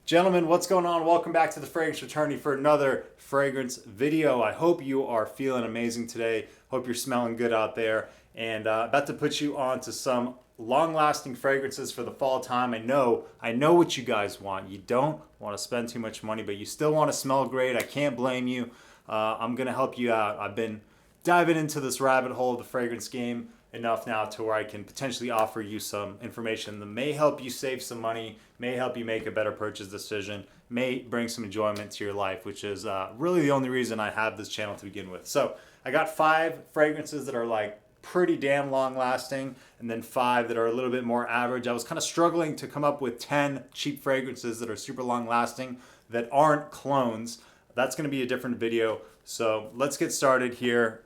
Gentlemen, what's going on? Welcome back to the Fragrance Fraternity for another fragrance video. I hope you are feeling amazing today. Hope you're smelling good out there. And about to put you on to some long-lasting fragrances for the fall time. I know what you guys want. You don't want to spend too much money, but you still want to smell great. I can't blame you. I'm going to help you out. I've been diving into this rabbit hole of the fragrance game enough now to where I can potentially offer you some information that may help you save some money, may help you make a better purchase decision, may bring some enjoyment to your life, which is really the only reason I have this channel to begin with. So I got 5 fragrances that are like pretty damn long lasting, and then 5 that are a little bit more average. I was kind of struggling to come up with 10 cheap fragrances that are super long lasting that aren't clones. That's going to be a different video. So let's get started here.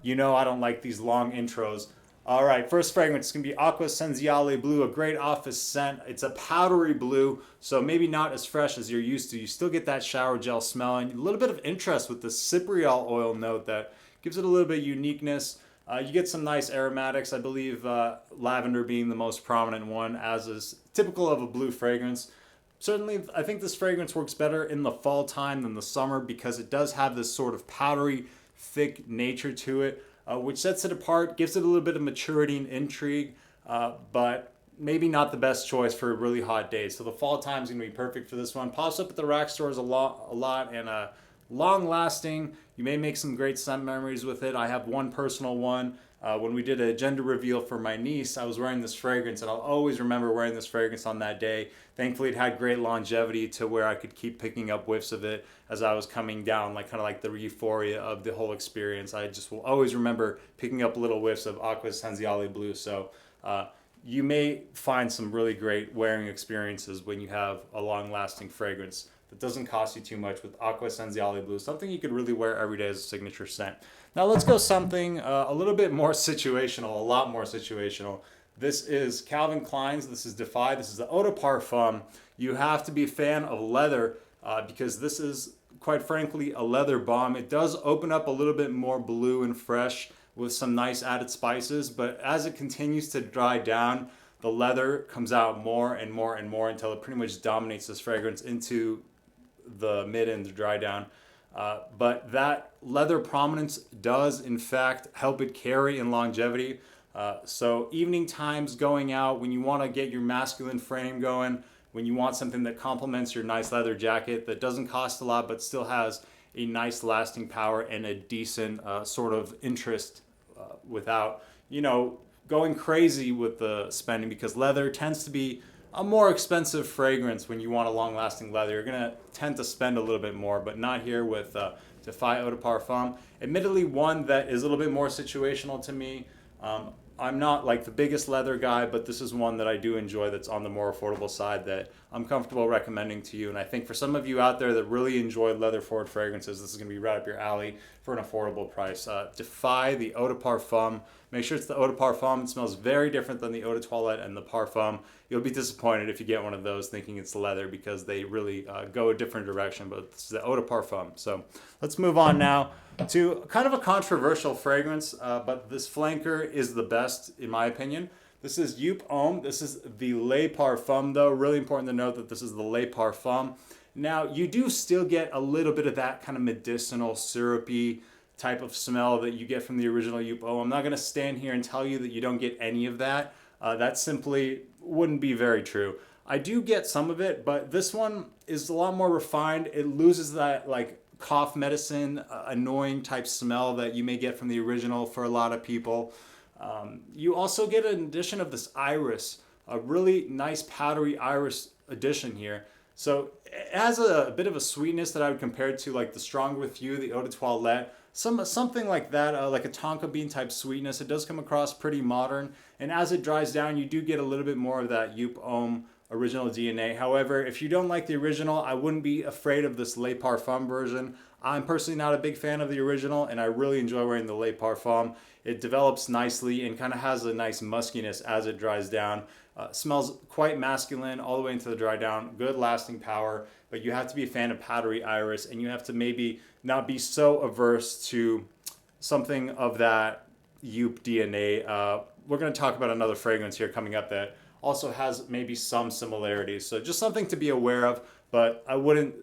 You know I don't like these long intros. All right, first fragrance is going to be Acqua Essenziale Blu, a great office scent. It's a powdery blue, so maybe not as fresh as you're used to. You still get that shower gel smell and a little bit of interest with the cypriol oil note that gives it a little bit of uniqueness. You get some nice aromatics, I believe lavender being the most prominent one, as is typical of a blue fragrance. Certainly, I think this fragrance works better in the fall time than the summer because it does have this sort of powdery, thick nature to it. Which sets it apart, gives it a little bit of maturity and intrigue, but maybe not the best choice for really hot days. So the fall time is going to be perfect for this one. Pops up at the rack stores a lot, and long lasting. You may make some great scent memories with it. I have one personal one. When we did a gender reveal for my niece, I was wearing this fragrance, and I'll always remember wearing this fragrance on that day. Thankfully, it had great longevity to where I could keep picking up whiffs of it as I was coming down, like kind of like the euphoria of the whole experience. I just will always remember picking up little whiffs of Acqua Essenziale Blu. So you may find some really great wearing experiences when you have a long-lasting fragrance that doesn't cost you too much with Acqua Essenziale Blu, something you could really wear every day as a signature scent. Now let's go something a little bit more situational, a lot more situational. This is Calvin Klein's, this is Defy, this is the Eau de Parfum. You have to be a fan of leather because this is, quite frankly, a leather bomb. It does open up a little bit more blue and fresh with some nice added spices, but as it continues to dry down, the leather comes out more and more and more until it pretty much dominates this fragrance into the mid and the dry down. But that leather prominence does in fact help it carry in longevity. So evening times going out, when you want to get your masculine frame going, when you want something that complements your nice leather jacket that doesn't cost a lot but still has a nice lasting power and a decent sort of interest without, going crazy with the spending, because leather tends to be a more expensive fragrance. When you want a long-lasting leather, you're gonna tend to spend a little bit more, but not here with Defy Eau de Parfum. Admittedly, one that is a little bit more situational to me. I'm not like the biggest leather guy, but this is one that I do enjoy that's on the more affordable side that I'm comfortable recommending to you. And I think for some of you out there that really enjoy leather-forward fragrances, this is going to be right up your alley for an affordable price. Defy the Eau de Parfum. Make sure it's the Eau de Parfum. It smells very different than the Eau de Toilette and the Parfum. You'll be disappointed if you get one of those thinking it's leather because they really go a different direction, but it's the Eau de Parfum. So let's move on now to kind of a controversial fragrance, but this flanker is the best in my opinion. This is Joop Homme. This is the Le Parfum though. Really important to note that this is the Le Parfum. Now you do still get a little bit of that kind of medicinal, syrupy type of smell that you get from the original Joop Homme. I'm not going to stand here and tell you that you don't get any of that. That simply wouldn't be very true. I do get some of it, but this one is a lot more refined. It loses that like cough medicine, annoying type smell that you may get from the original for a lot of people. You also get an addition of this iris, a really nice powdery iris addition here. So it has a bit of a sweetness that I would compare it to like the Strong With You, the Eau de Toilette, something like that, like a tonka bean type sweetness. It does come across pretty modern, and as it dries down, you do get a little bit more of that Joop Homme original DNA. However, if you don't like the original, I wouldn't be afraid of this Le Parfum version. I'm personally not a big fan of the original, and I really enjoy wearing the Le Parfum. It develops nicely and kind of has a nice muskiness as it dries down. Smells quite masculine all the way into the dry down. Good lasting power, but you have to be a fan of powdery iris, and you have to maybe not be so averse to something of that Joop DNA. We're going to talk about another fragrance here coming up that also has maybe some similarities. So just something to be aware of. but I wouldn't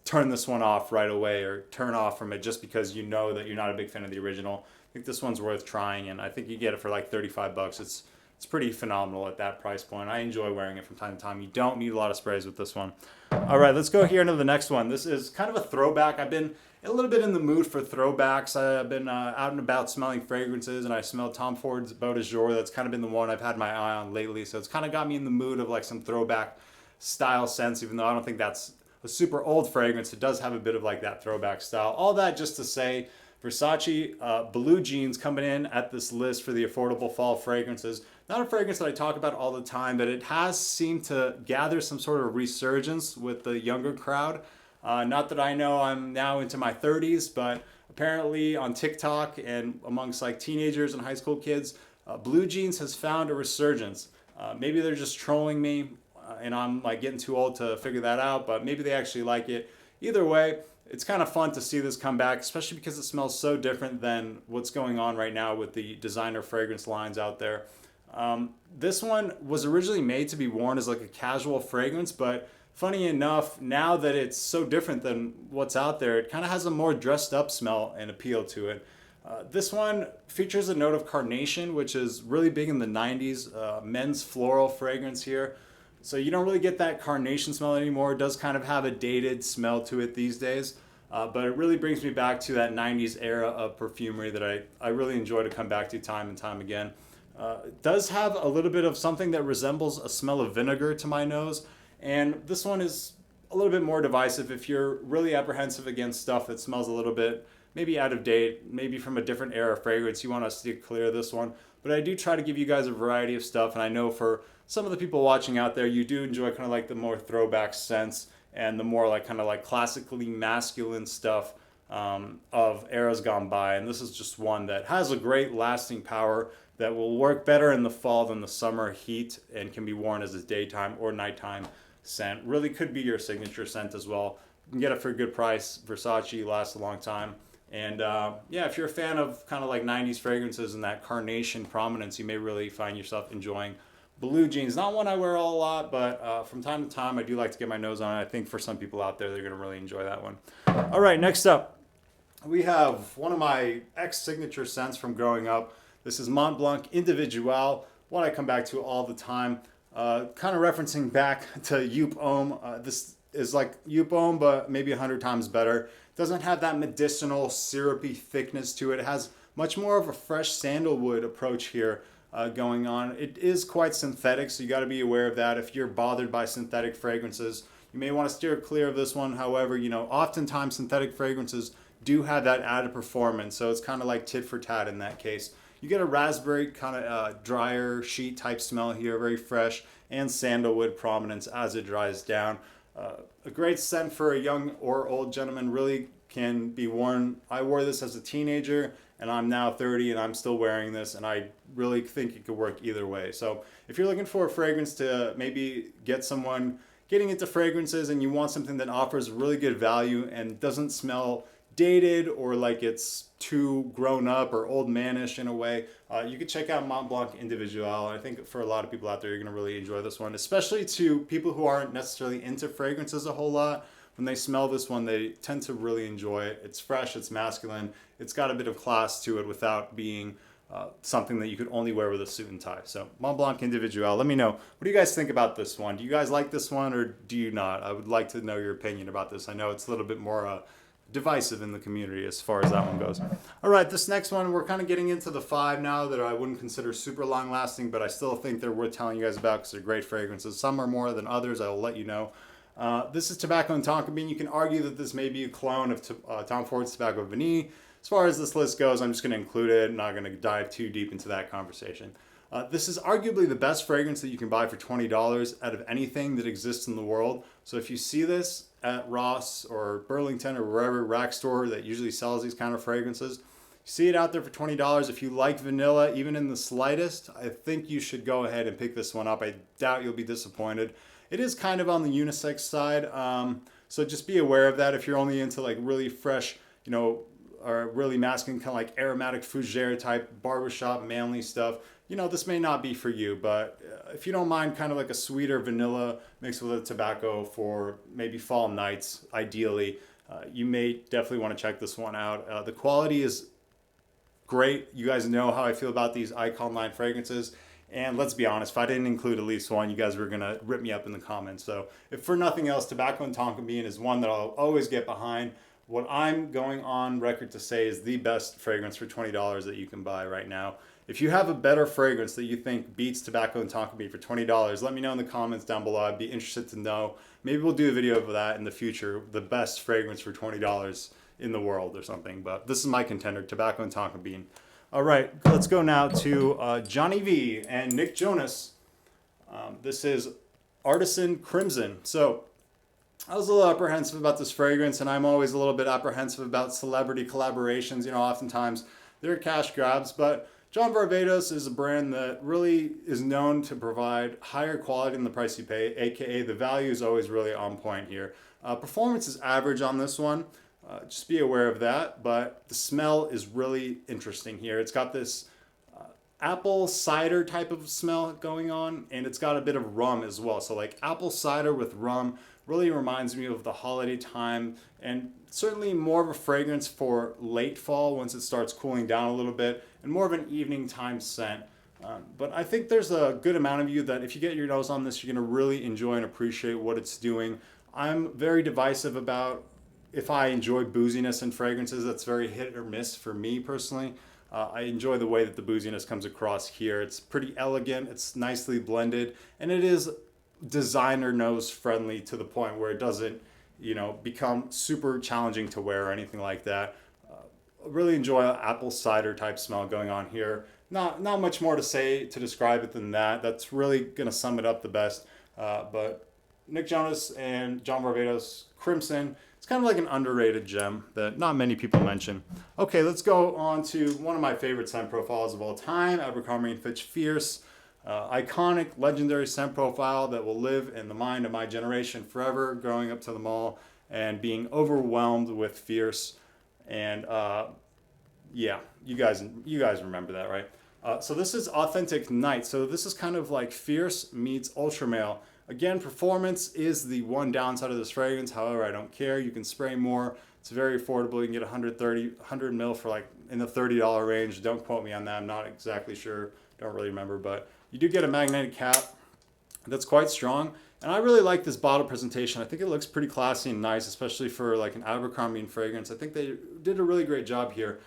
turn this one off right away or turn off from it just because you know that you're not a big fan of the original. I think this one's worth trying, and I think you get it for like 35 bucks. It's pretty phenomenal at that price point. I enjoy wearing it from time to time. You don't need a lot of sprays with this one. All right, let's go here into the next one. This is kind of a throwback. I've been a little bit in the mood for throwbacks. I've been out and about smelling fragrances, and I smelled Tom Ford's Beau de Jour. That's kind of been the one I've had my eye on lately. So it's kind of got me in the mood of like some throwback style scents, even though I don't think that's a super old fragrance. It does have a bit of like that throwback style. All that just to say, Versace Blue Jeans coming in at this list for the affordable fall fragrances. Not a fragrance that I talk about all the time, but it has seemed to gather some sort of resurgence with the younger crowd. Not that I know, I'm now into my 30s, but apparently on TikTok and amongst like teenagers and high school kids, Blue Jeans has found a resurgence. Maybe they're just trolling me and I'm like getting too old to figure that out, but maybe they actually like it. Either way, it's kind of fun to see this come back, especially because it smells so different than what's going on right now with the designer fragrance lines out there. This one was originally made to be worn as like a casual fragrance, but funny enough, now that it's so different than what's out there, it kind of has a more dressed up smell and appeal to it. This one features a note of carnation, which is really big in the 90s, men's floral fragrance here. So you don't really get that carnation smell anymore. It does kind of have a dated smell to it these days. But it really brings me back to that 90s era of perfumery that I really enjoy to come back to time and time again. It does have a little bit of something that resembles a smell of vinegar to my nose. And this one is a little bit more divisive if you're really apprehensive against stuff that smells a little bit maybe out of date, maybe from a different era of fragrance. You want to steer clear of this one. But I do try to give you guys a variety of stuff. And I know for some of the people watching out there, you do enjoy kind of like the more throwback scents and the more like kind of like classically masculine stuff of eras gone by. And this is just one that has a great lasting power that will work better in the fall than the summer heat and can be worn as a daytime or nighttime scent. Really could be your signature scent as well. You can get it for a good price. Versace lasts a long time. And yeah, if you're a fan of kind of like 90s fragrances and that carnation prominence, you may really find yourself enjoying Blue Jeans. Not one I wear a lot, but from time to time I do like to get my nose on it. I think for some people out there, they're going to really enjoy that one. All right, next up, we have one of my ex-signature scents from growing up. This is Montblanc Individuel, one I come back to all the time. Kind of referencing back to Joop Homme. This is like Joop Homme, but maybe 100 times better. Doesn't have that medicinal, syrupy thickness to it. It has much more of a fresh sandalwood approach here going on. It is quite synthetic, so you got to be aware of that. If you're bothered by synthetic fragrances, you may want to steer clear of this one. However, you know, oftentimes synthetic fragrances do have that added performance, so it's kind of like tit for tat in that case. You get a raspberry kind of drier sheet type smell here, very fresh, and sandalwood prominence as it dries down. A great scent for a young or old gentleman, really can be worn. I wore this as a teenager and I'm now 30 and I'm still wearing this, and I really think it could work either way. So if you're looking for a fragrance to maybe get someone getting into fragrances and you want something that offers really good value and doesn't smell dated or like it's too grown up or old manish in a way, you could check out Montblanc Individuel. I think for a lot of people out there, you're going to really enjoy this one, especially to people who aren't necessarily into fragrances a whole lot. When they smell this one, they tend to really enjoy it. It's fresh, it's masculine, it's got a bit of class to it without being something that you could only wear with a suit and tie. So Montblanc Individuel, let me know. What do you guys think about this one? Do you guys like this one or do you not? I would like to know your opinion about this. I know it's a little bit more divisive in the community as far as that one goes. All right, this next one, we're kind of getting into the 5 now that I wouldn't consider super long lasting, but I still think they're worth telling you guys about because they're great fragrances. Some are more than others, I will let you know. This is Tobacco and Tonka Bean. You can argue that this may be a clone of Tom Ford's Tobacco Vanille. As far as this list goes, I'm just going to include it. I'm not going to dive too deep into that conversation. This is arguably the best fragrance that you can buy for $20 out of anything that exists in the world. So if you see this at Ross or Burlington or wherever rack store that usually sells these kind of fragrances, you see it out there for $20. If you like vanilla, even in the slightest, I think you should go ahead and pick this one up. I doubt you'll be disappointed. It is kind of on the unisex side, so just be aware of that. If you're only into like really fresh, or really masculine, kind of like aromatic fougere type barbershop manly stuff, this may not be for you, but if you don't mind kind of like a sweeter vanilla mixed with a tobacco for maybe fall nights, ideally, you may definitely want to check this one out. The quality is great. You guys know how I feel about these icon line fragrances. And let's be honest, if I didn't include at least one, you guys were going to rip me up in the comments. So if for nothing else, Tobacco and Tonka Bean is one that I'll always get behind. What I'm going on record to say is the best fragrance for $20 that you can buy right now. If you have a better fragrance that you think beats Tobacco and Tonka Bean for $20, let me know in the comments down below. I'd be interested to know. Maybe we'll do a video of that in the future, the best fragrance for $20 in the world or something. But this is my contender, Tobacco and Tonka Bean. All right, let's go now to Johnny V and Nick Jonas. This is Artisan Crimson. So I was a little apprehensive about this fragrance, and I'm always a little bit apprehensive about celebrity collaborations. Oftentimes they're cash grabs, but John Varvatos is a brand that really is known to provide higher quality than the price you pay, aka the value is always really on point here. Performance is average on this one. Just be aware of that, but the smell is really interesting here. It's got this apple cider type of smell going on, and it's got a bit of rum as well. So like apple cider with rum really reminds me of the holiday time, and certainly more of a fragrance for late fall once it starts cooling down a little bit, and more of an evening time scent. But I think there's a good amount of you that if you get your nose on this, you're going to really enjoy and appreciate what it's doing. I'm very divisive about if I enjoy booziness in fragrances. That's very hit or miss for me personally. I enjoy the way that the booziness comes across here. It's pretty elegant, it's nicely blended, and it is designer nose friendly to the point where it doesn't, become super challenging to wear or anything like that. Really enjoy an apple cider type smell going on here. Not much more to say to describe it than that. That's really gonna sum it up the best. But Nick Jonas and John Varvatos Crimson, it's kind of like an underrated gem that not many people mention. Okay, let's go on to one of my favorite scent profiles of all time, Abercrombie and Fitch Fierce. Iconic, legendary scent profile that will live in the mind of my generation forever, growing up to the mall and being overwhelmed with Fierce. And yeah, you guys remember that, right? So this is Authentic Night. So this is kind of like Fierce meets Ultra Male. Again, performance is the one downside of this fragrance. However, I don't care. You can spray more. It's very affordable. You can get 100 mil for like in the $30 range. Don't quote me on that. I'm not exactly sure. Don't really remember, but you do get a magnetic cap that's quite strong. And I really like this bottle presentation. I think it looks pretty classy and nice, especially for like an Abercrombie fragrance. I think they did a really great job here.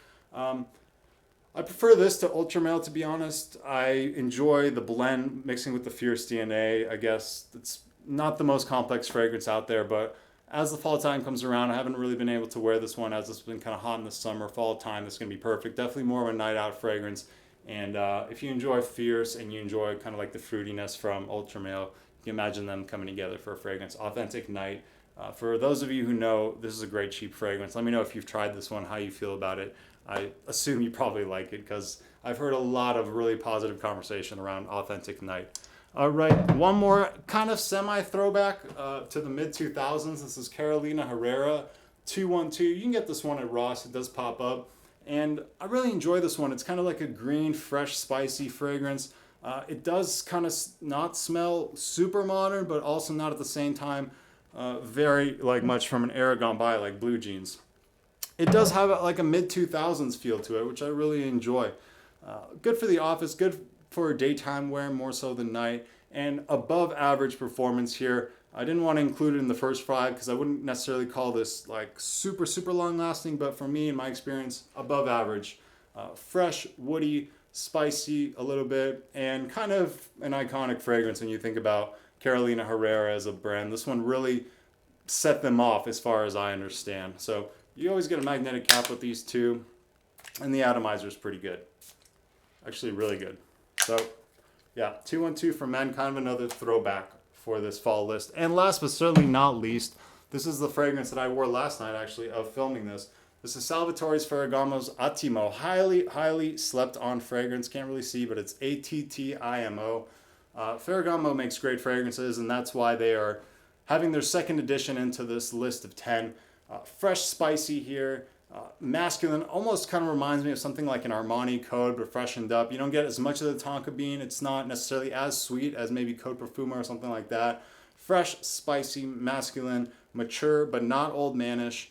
I prefer this to Ultra Male, to be honest. I enjoy the blend mixing with the Fierce DNA. I guess it's not the most complex fragrance out there, but as the fall time comes around, I haven't really been able to wear this one as it's been kind of hot in the summer. Fall time, it's going to be perfect. Definitely more of a night out fragrance. And if you enjoy Fierce and you enjoy kind of like the fruitiness from Ultra Male, you can imagine them coming together for a fragrance. Authentic Night. For those of you who know, this is a great cheap fragrance. Let me know if you've tried this one, how you feel about it. I assume you probably like it because I've heard a lot of really positive conversation around Authentic Night. All right, one more kind of semi-throwback to the mid-2000s. This is Carolina Herrera 212. You can get this one at Ross. It does pop up. And I really enjoy this one. It's kind of like a green, fresh, spicy fragrance. It does kind of not smell super modern, but also not at the same time very like much from an era gone by, like Blue Jeans. It does have like a mid-2000s feel to it, which I really enjoy. Good for the office, good for daytime wear more so than night, and above average performance here. I didn't want to include it in the first five because I wouldn't necessarily call this like super, super long lasting, but for me, in my experience, above average. Fresh, woody, spicy a little bit, and kind of an iconic fragrance when you think about Carolina Herrera as a brand. This one really set them off as far as I understand. So you always get a magnetic cap with these two, and the atomizer is pretty good. Actually, really good. So yeah, 212 for men, kind of another throwback for this fall list. And last but certainly not least, this is the fragrance that I wore last night actually of filming this. This is Salvatore's Ferragamo's Attimo. Highly, highly slept on fragrance. Can't really see, but it's Attimo. Ferragamo makes great fragrances, and that's why they are having their second edition into this list of 10. Fresh, spicy here. Masculine, almost kind of reminds me of something like an Armani Code, but freshened up. You don't get as much of the Tonka bean. It's not necessarily as sweet as maybe Code Parfum or something like that. Fresh, spicy, masculine, mature, but not old manish.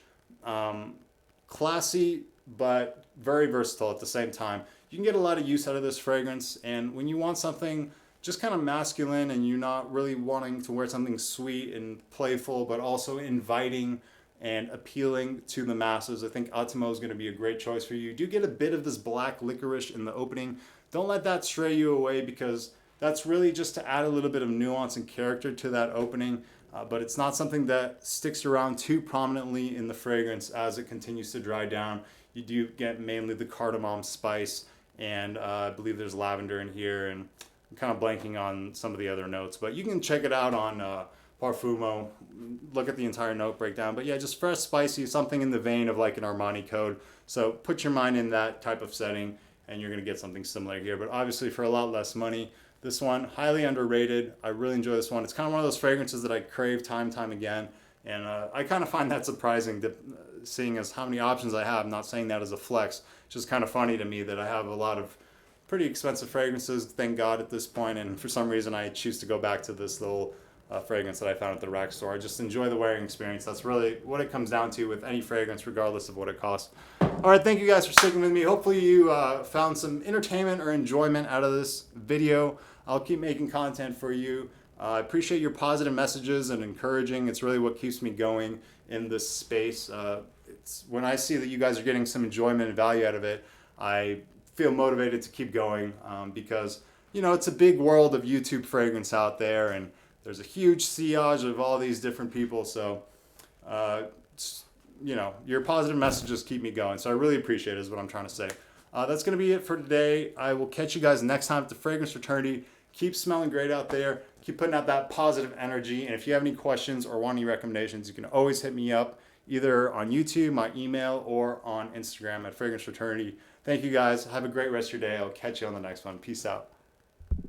Classy, but very versatile at the same time. You can get a lot of use out of this fragrance, and when you want something just kind of masculine and you're not really wanting to wear something sweet and playful, but also inviting and appealing to the masses, I think Attimo is going to be a great choice for you. You do get a bit of this black licorice in the opening. Don't let that stray you away, because that's really just to add a little bit of nuance and character to that opening. But it's not something that sticks around too prominently in the fragrance as it continues to dry down. You do get mainly the cardamom spice, and I believe there's lavender in here, and I'm kind of blanking on some of the other notes, but you can check it out on Parfumo. Look at the entire note breakdown. But yeah, just fresh, spicy, something in the vein of like an Armani Code. So put your mind in that type of setting, and you're going to get something similar here, but obviously for a lot less money. This one, highly underrated. I really enjoy this one. It's kind of one of those fragrances that I crave time and time again. And I kind of find that surprising, seeing as how many options I have. I'm not saying that as a flex. It's just kind of funny to me that I have a lot of pretty expensive fragrances, thank God, at this point. And for some reason, I choose to go back to this little fragrance that I found at the rack store. I just enjoy the wearing experience. That's really what it comes down to with any fragrance, regardless of what it costs. All right, thank you guys for sticking with me. Hopefully you found some entertainment or enjoyment out of this video. I'll keep making content for you. I appreciate your positive messages and encouraging. It's really what keeps me going in this space. It's when I see that you guys are getting some enjoyment and value out of it, I feel motivated to keep going, because you know, it's a big world of YouTube fragrance out there, and there's a huge sillage of all these different people. So you know, your positive messages keep me going, so I really appreciate it, is what I'm trying to say. That's going to be it for today. I will catch you guys next time at the Fragrance Fraternity. Keep smelling great out there. Keep putting out that positive energy. And if you have any questions or want any recommendations, you can always hit me up either on YouTube, my email, or on Instagram at Fragrance Fraternity. Thank you guys. Have a great rest of your day. I'll catch you on the next one. Peace out.